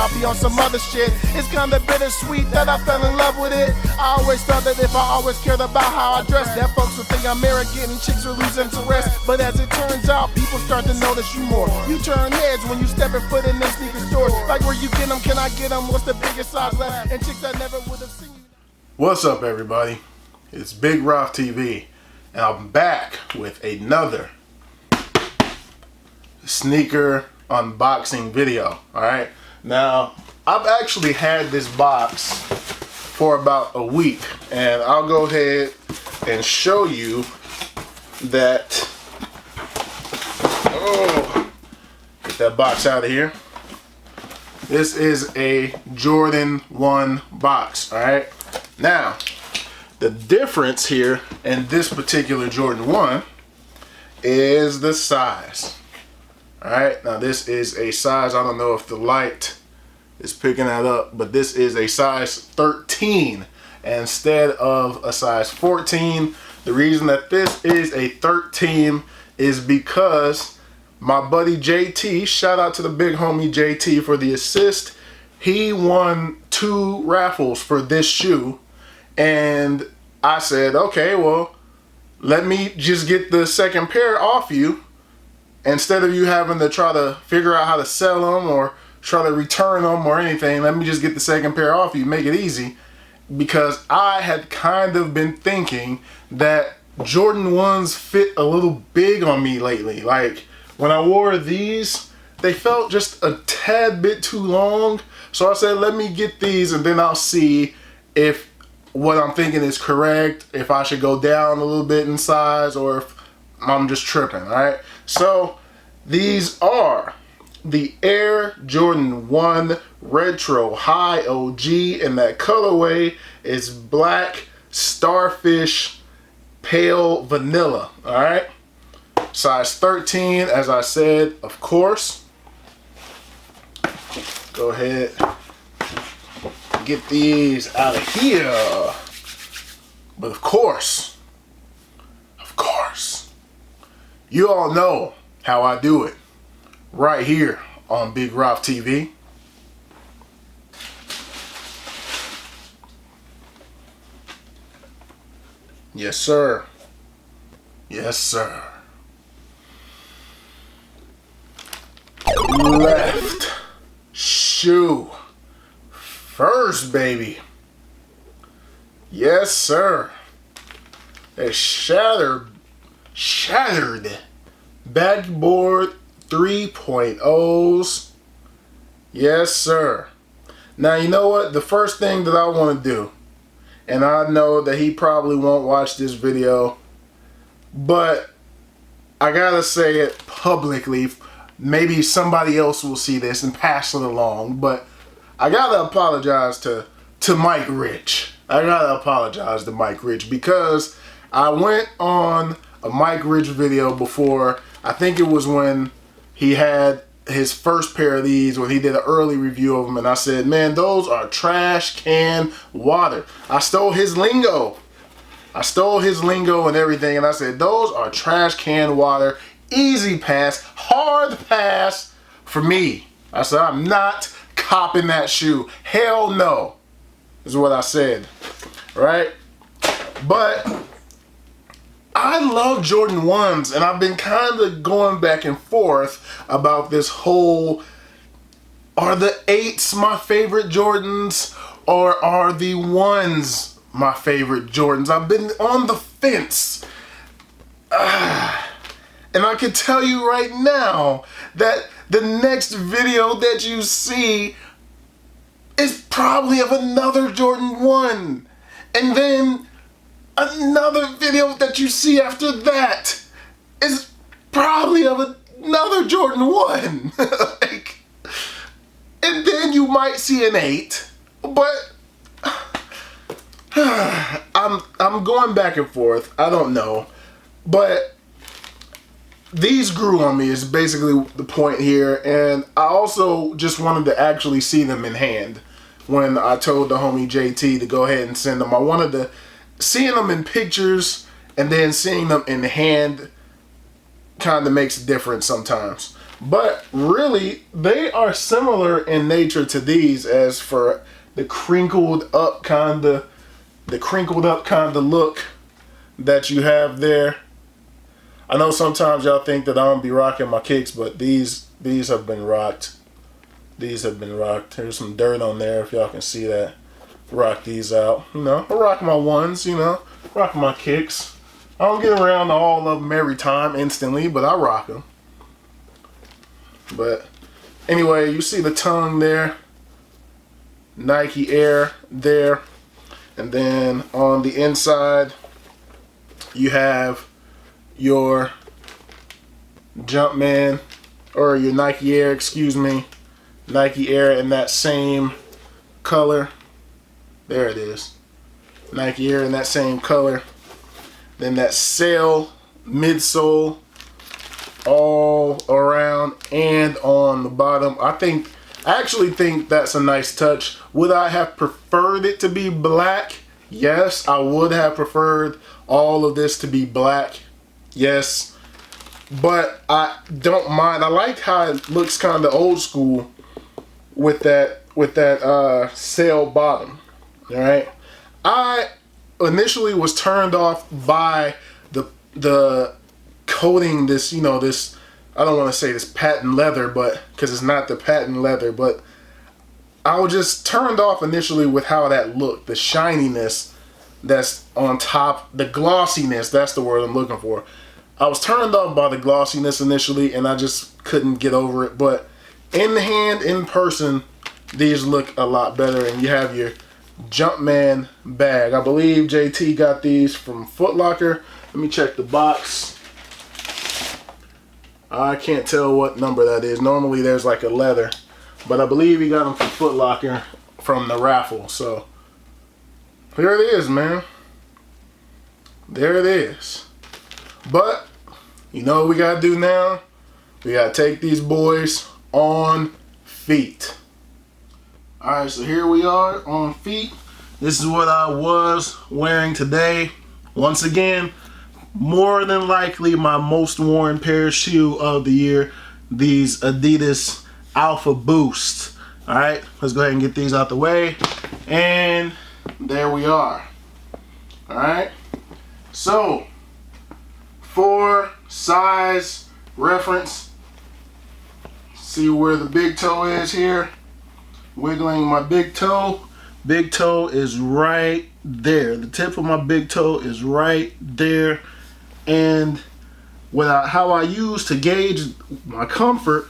I'll be on some other shit. It's kinda bittersweet that I fell in love with it. I always thought that if I always cared about how I dress, that folks would think I'm arrogant and chicks would lose interest. But as it turns out, people start to notice you more. You turn heads when you step foot in them sneaker stores. Like where you get them, can I get them? What's the biggest size left? And chicks that never would have seen you. What's up, everybody? It's Big Roth TV, and I'm back with another sneaker unboxing video. Alright, now I've actually had this box for about a week, and I'll go ahead and show you that. Oh, get that box out of here. This is a Jordan 1 box. Alright, now the difference here in this particular Jordan 1 is the size. Alright, now this is a size, I don't know if the light is picking that up, but this is a size 13 instead of a size 14. The reason that this is a 13 is because my buddy JT, shout out to the big homie JT for the assist, he won 2 raffles for this shoe. And I said, okay, well, let me just get the second pair off you. Instead of you having to try to figure out how to sell them or try to return them or anything, let me just get the second pair off you, make it easy. Because I had kind of been thinking that Jordan 1s fit a little big on me lately. Like, when I wore these, they felt just a tad bit too long. So I said, let me get these and then I'll see if what I'm thinking is correct, if I should go down a little bit in size or if I'm just tripping. Alright, so these are the Air Jordan 1 Retro High OG, and that colorway is black starfish pale vanilla. Alright, size 13, as I said, of course. Go ahead, get these out of here. But of course, you all know how I do it right here on Big Roth TV. Yes, sir. Yes, sir. Left shoe first, baby. Yes, sir. A shattered backboard 3.0s. Yes, sir. Now, you know what? The first thing that I want to do, and I know that he probably won't watch this video, but I gotta say it publicly. Maybe somebody else will see this and pass it along, but I gotta apologize to Mike Rich. I gotta apologize to Mike Rich because I went on a Mike Rich video before. I think it was when he had his first pair of these, when he did an early review of them, and I said, man, those are trash can water. I stole his lingo. And everything, and I said, those are trash can water. Easy pass, hard pass for me. I said, I'm not copping that shoe. Hell no, is what I said, right? But I love Jordan 1s, and I've been kind of going back and forth about this whole, are the 8s my favorite Jordans, or are the 1s my favorite Jordans? I've been on the fence. And I can tell you right now that the next video that you see is probably of another Jordan 1. And then another video that you see after that is probably of another Jordan 1. Like, and then you might see an 8. But I'm going back and forth. I don't know. But these grew on me is basically the point here, and I also just wanted to actually see them in hand. When I told the homie JT to go ahead and send them, I wanted to seeing them in pictures and then seeing them in hand kind of makes a difference sometimes. But really, they are similar in nature to these, as for the crinkled up kind of look that you have there. I know sometimes y'all think that I don't be rocking my kicks, but these have been rocked. These have been rocked. There's some dirt on there if y'all can see that. Rock these out. You know, I rock my ones, you know, rock my kicks. I don't get around to all of them every time instantly, but I rock them. But anyway, you see the tongue there. Nike Air there. And then on the inside, you have your Jumpman, or your Nike Air, excuse me. Nike Air in that same color. There it is. Nike Air in that same color. Then that sail midsole all around and on the bottom. I actually think that's a nice touch. Would I have preferred it to be black? Yes, I would have preferred all of this to be black. Yes. But I don't mind. I like how it looks kind of old school with that sail bottom. All right. I initially was turned off by the coating, this, you know, this, I don't want to say this patent leather, but because it's not the patent leather, but I was just turned off initially with how that looked, the shininess that's on top, the glossiness, that's the word I'm looking for. I was turned off by the glossiness initially, and I just couldn't get over it. But in the hand, in person, these look a lot better. And you have your Jumpman bag. I believe JT got these from Foot Locker. Let me check the box. I can't tell what number that is. Normally there's like a leather, but I believe he got them from Foot Locker from the raffle. So here it is, man. There it is. But you know what we gotta do now? We gotta take these boys on feet. Alright, so here we are on feet. This is what I was wearing today. Once again, more than likely my most worn pair of shoe of the year. These Adidas Alpha Boost. Alright, let's go ahead and get these out the way. And there we are. Alright, so for size reference, see where the big toe is here. Wiggling my big toe. Big toe is right there. The tip of my big toe is right there. And how I use to gauge my comfort,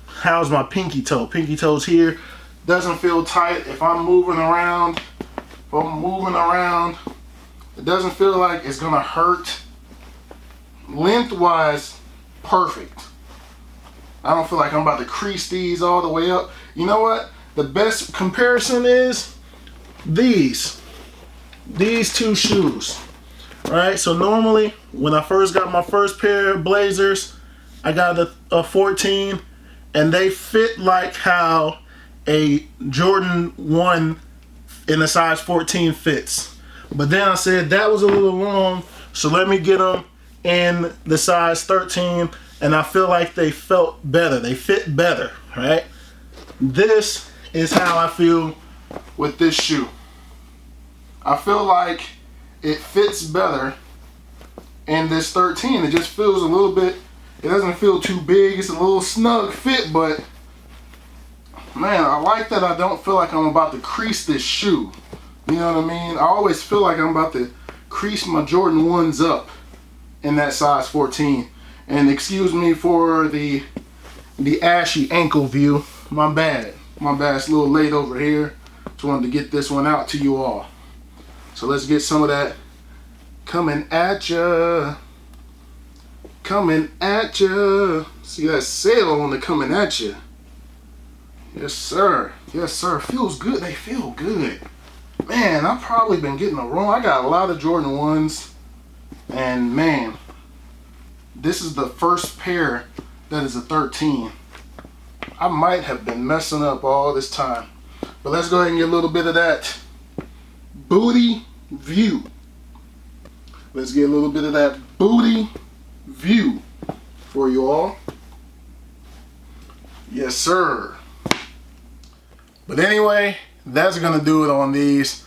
how's my pinky toe? Pinky toe's here. Doesn't feel tight. If I'm moving around, it doesn't feel like it's gonna hurt. Lengthwise, perfect. I don't feel like I'm about to crease these all the way up. You know what? The best comparison is these two shoes. Right? So normally, when I first got my first pair of Blazers, I got a 14, and they fit like how a Jordan 1 in a size 14 fits. But then I said that was a little long, so let me get them in the size 13, and I feel like they felt better. They fit better, right? This is how I feel with this shoe. I feel like it fits better in this 13. It just feels a little bit, it doesn't feel too big. It's a little snug fit, but man, I like that I don't feel like I'm about to crease this shoe. You know what I mean? I always feel like I'm about to crease my Jordan 1s up in that size 14. And excuse me for the ashy ankle view. My bad. It's a little late over here. Just wanted to get this one out to you all. So let's get some of that coming at ya. Coming at ya. See that sail on the coming at ya. Yes, sir. Yes, sir. Feels good. They feel good. Man, I've probably been getting them wrong. I got a lot of Jordan 1s. And man, this is the first pair that is a 13. I might have been messing up all this time. But let's go ahead and get a little bit of that booty view. Let's get a little bit of that booty view for you all. Yes, sir. But anyway, that's gonna do it on these.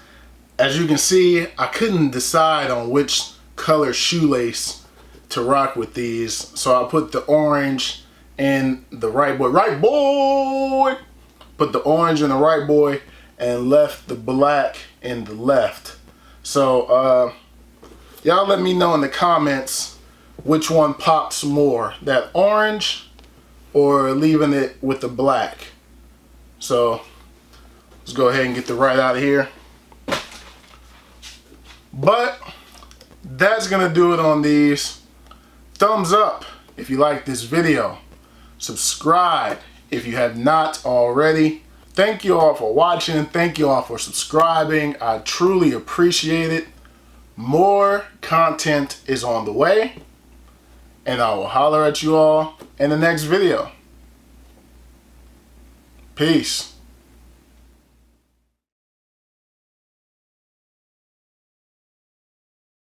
As you can see, I couldn't decide on which color shoelace to rock with these, so I put the orange in the right boy. Right boy! Put the orange in the right boy and left the black in the left. So y'all let me know in the comments which one pops more, that orange or leaving it with the black. So let's go ahead and get the right out of here. But that's gonna do it on these. Thumbs up if you like this video. Subscribe if you have not already. Thank you all for watching. Thank you all for subscribing. I truly appreciate it. More content is on the way, and I will holler at you all in the next video. Peace.